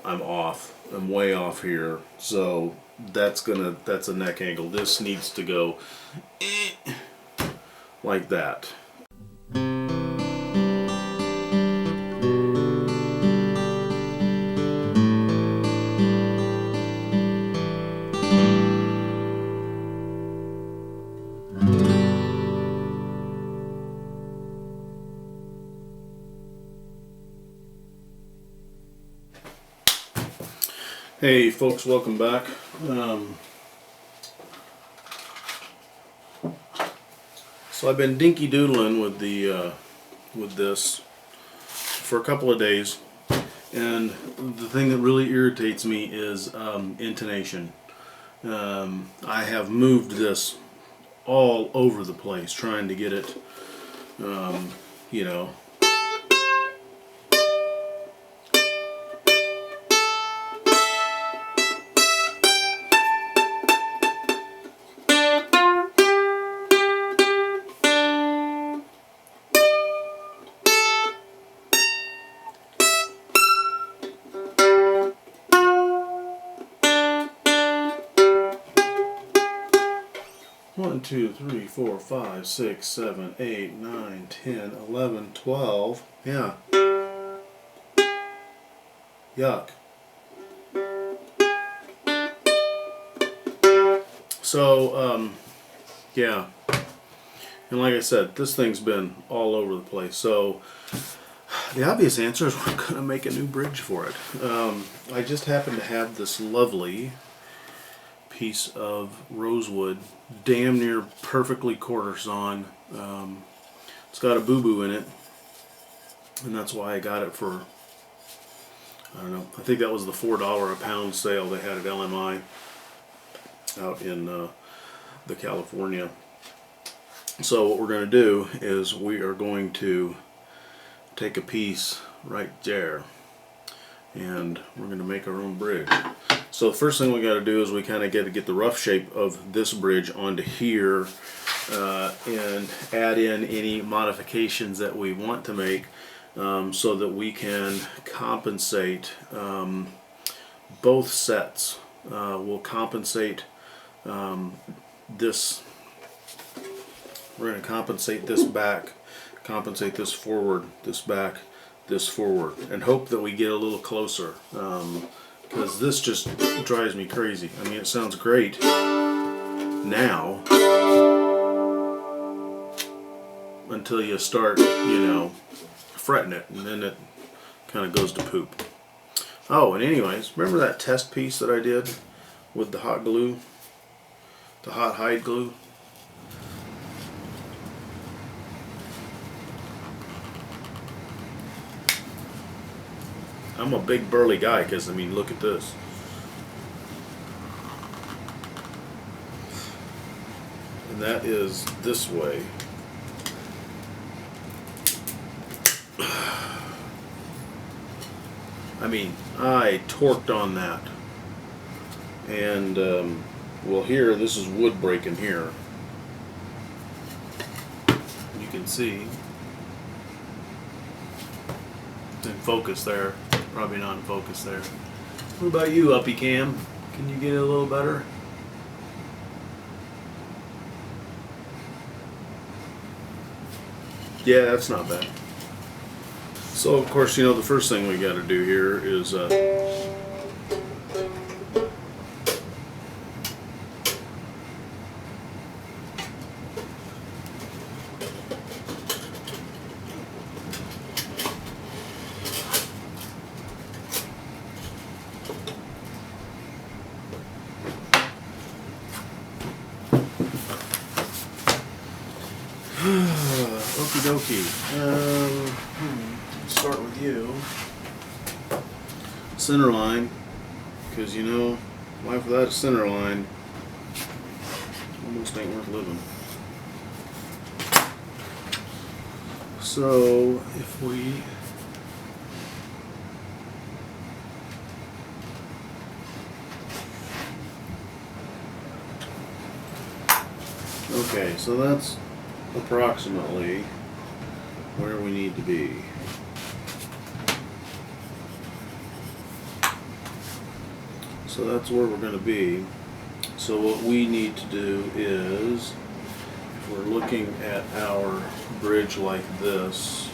I'm off. I'm way off here. So that's a neck angle. This needs to go like that. Hey folks, welcome back. So I've been dinky doodling with this for a couple of days, and the thing that really irritates me is intonation. I have moved this all over the place trying to get it, you know. 1, 2, 3, 4, 5, 6, 7, 8, 9, 10, 11, 12. Yeah. Yuck. So, yeah. And like I said, this thing's been all over the place. So, the obvious answer is we're going to make a new bridge for it. I just happen to have this lovely piece of rosewood, damn near perfectly quarter sawn. It's got a boo-boo in it, and that's why I got it for, I don't know, I think that was the $4 a pound sale they had at LMI out in the California. So what we're going to do is we are going to take a piece right there and we're going to make our own bridge. So the first thing we got to do is we kind of get the rough shape of this bridge onto here and add in any modifications that we want to make so that we can compensate both sets. We'll compensate this. We're going to compensate this back, compensate this forward, this back, this forward, and hope that we get a little closer. Because this just drives me crazy. I mean, it sounds great now until you start, you know, fretting it, and then it kind of goes to poop. Oh, and anyways, remember that test piece that I did with the hot glue, the hot hide glue? I'm a big burly guy because, I mean, look at this. And that is this way. I mean, I torqued on that. And, well, here, this is wood breaking here. You can see. It's in focus there. Probably not in focus there. What about you, Uppy Cam? Can you get it a little better? Yeah, that's not bad. So, of course, you know, the first thing we got to do here is okie dokie. Start with you. Center line, because you know, life without a center line almost ain't worth living. So if we okay, so that's approximately where we need to be. So that's where we're going to be. So what we need to do is, if we're looking at our bridge like this,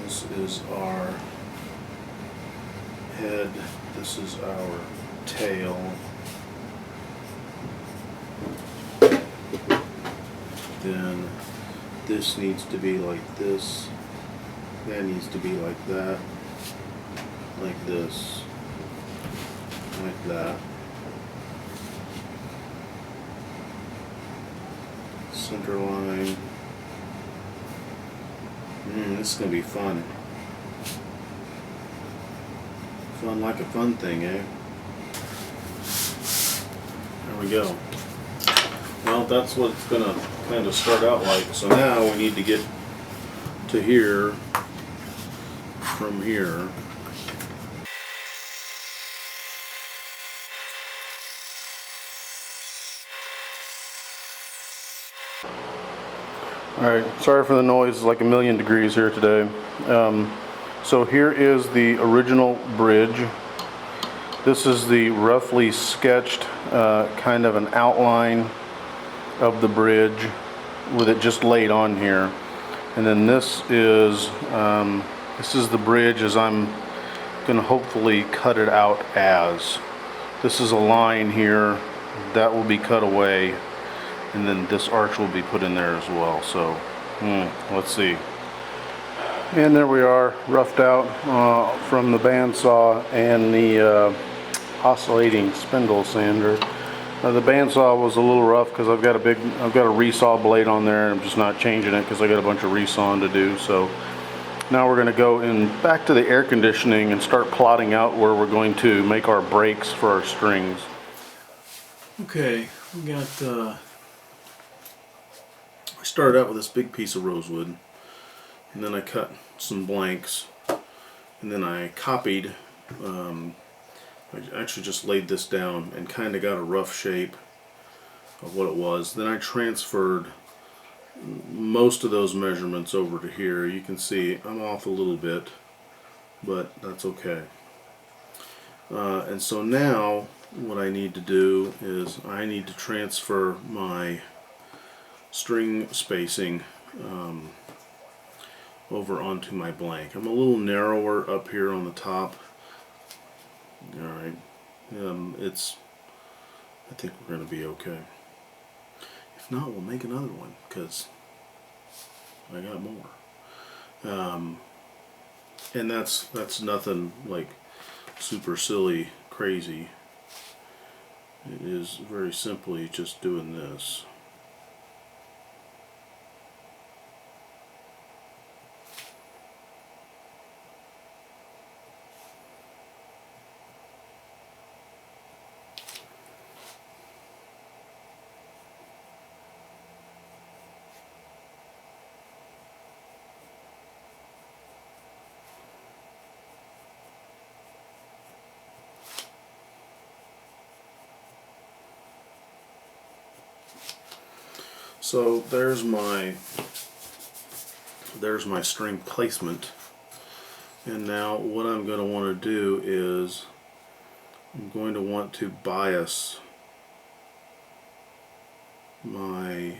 this is our head, this is our tail, then this needs to be like this, that needs to be like that, like this, like that. Center line. This is going to be fun. Fun like a fun thing, eh? There we go. Well, that's what it's going to kind of start out like. So now we need to get to here from here. Alright, sorry for the noise, it's like a million degrees here today. So here is the original bridge. This is the roughly sketched kind of an outline of the bridge with it just laid on here. And then this is the bridge as I'm going to hopefully cut it out as. This is a line here that will be cut away. And then this arch will be put in there as well. So let's see. And there we are, roughed out from the bandsaw and the oscillating spindle sander. The bandsaw was a little rough because I've got a resaw blade on there, and I'm just not changing it because I got a bunch of resawing to do. So now we're going to go back to the air conditioning and start plotting out where we're going to make our breaks for our strings. Okay, we got. I started out with this big piece of rosewood, and then I cut some blanks, and then I copied, I actually just laid this down and kind of got a rough shape of what it was. Then I transferred most of those measurements over to here. You can see I'm off a little bit, but that's okay. And so now what I need to do is I need to transfer my string spacing over onto my blank. I'm a little narrower up here on the top. Alright, I think we're going to be okay. If not, we'll make another one because I got more. And that's nothing like super silly crazy. It is very simply just doing this. So there's my string placement, and now what I'm going to want to do is I'm going to want to bias my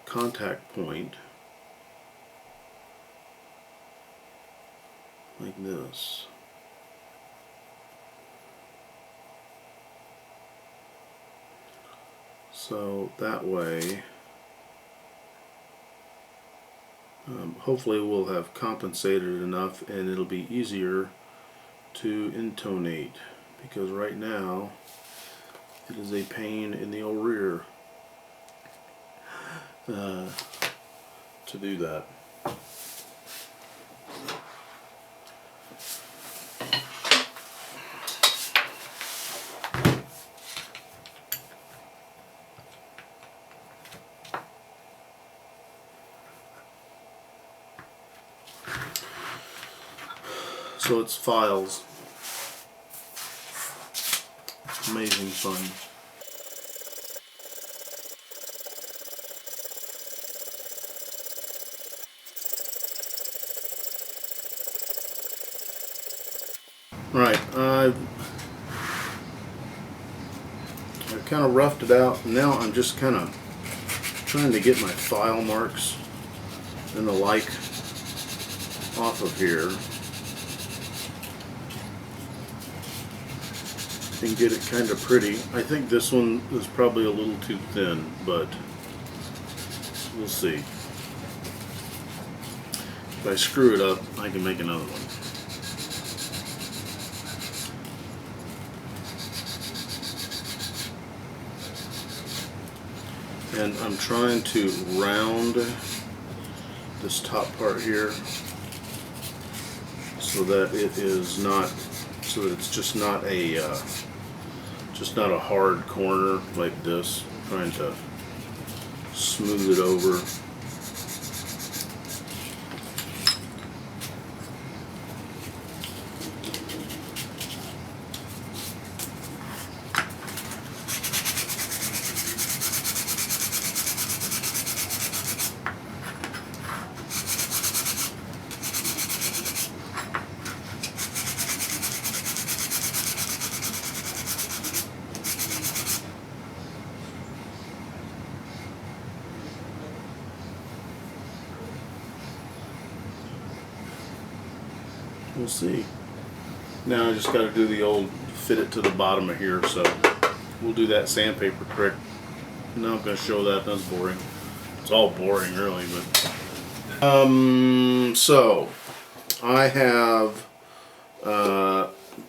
contact point like this. So that way, hopefully we'll have compensated enough and it'll be easier to intonate, because right now it is a pain in the old rear to do that. So it's files. Amazing fun. Right, I've kind of roughed it out, and now I'm just kind of trying to get my file marks and the like off of here and get it kind of pretty. I think this one is probably a little too thin, but we'll see. If I screw it up, I can make another one. And I'm trying to round this top part here so that it is not, so that it's just not a hard corner like this. I'm trying to smooth it over. We'll see. Now I just got to do the old fit it to the bottom of here, so we'll do that sandpaper trick. Now I'm going to show that. That's boring. It's all boring really, but so I have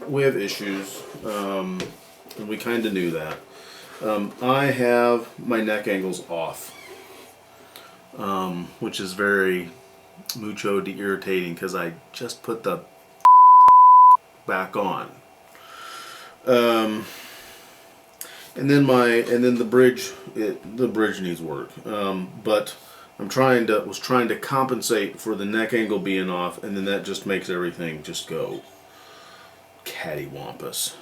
we have issues, and we kind of knew that. I have my neck angles off, which is very mucho irritating because I just put the back on. And then the bridge needs work. But was trying to compensate for the neck angle being off, and then that just makes everything just go cattywampus,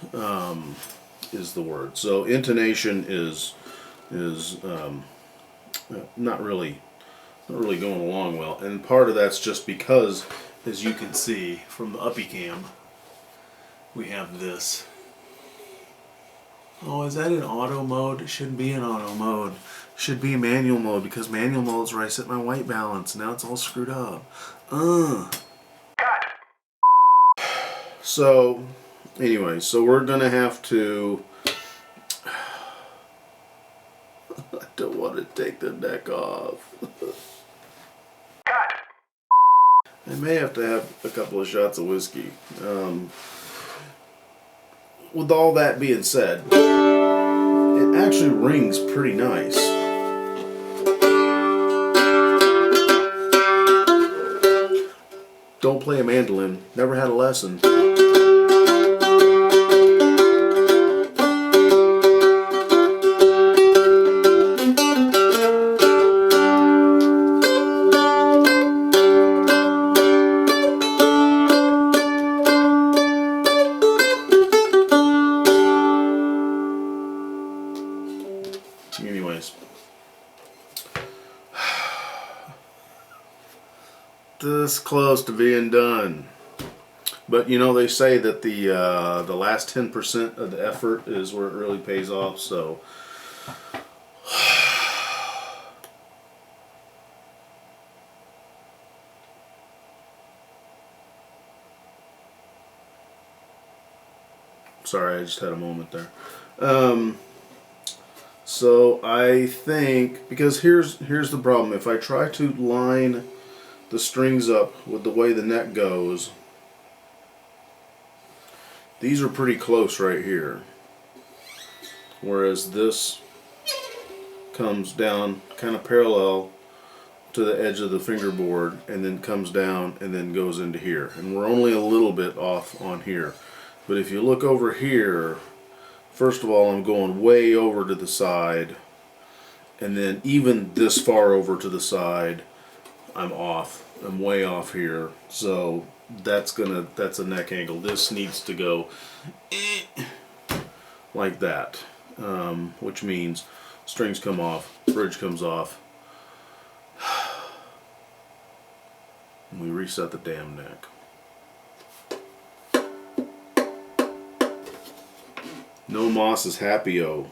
is the word. So intonation is not really going along well, and part of that's just because, as you can see from the uppy cam, we have this. Oh, is that in auto mode? It shouldn't be in auto mode. It should be in manual mode, because manual mode is where I set my white balance. Now it's all screwed up. So, anyway, so we're gonna have to. I don't want to take the neck off. I may have to have a couple of shots of whiskey. With all that being said, it actually rings pretty nice. Don't play a mandolin. Never had a lesson. Anyways, this close to being done, but you know, they say that the last 10% of the effort is where it really pays off. So sorry, I just had a moment there. So I think, because here's the problem. If I try to line the strings up with the way the neck goes, these are pretty close right here. Whereas this comes down kind of parallel to the edge of the fingerboard, and then comes down and then goes into here. And we're only a little bit off on here. But if you look over here, first of all, I'm going way over to the side, and then even this far over to the side, I'm off. I'm way off here. So that's a neck angle. This needs to go like that, which means strings come off, bridge comes off, and we reset the damn neck. No moss is happy-o.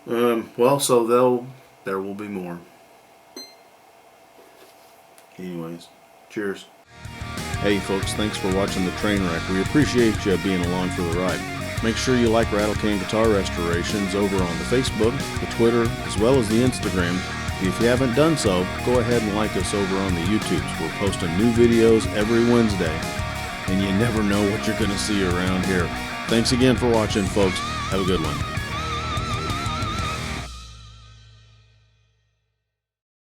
Well, so there will be more. Anyways, cheers. Hey folks, thanks for watching the train wreck. We appreciate you being along for the ride. Make sure you like Rattlecan Guitar Restorations over on the Facebook, the Twitter, as well as the Instagram. If you haven't done so, go ahead and like us over on the YouTubes. We're posting new videos every Wednesday, and you never know what you're going to see around here. Thanks again for watching, folks. Have a good one.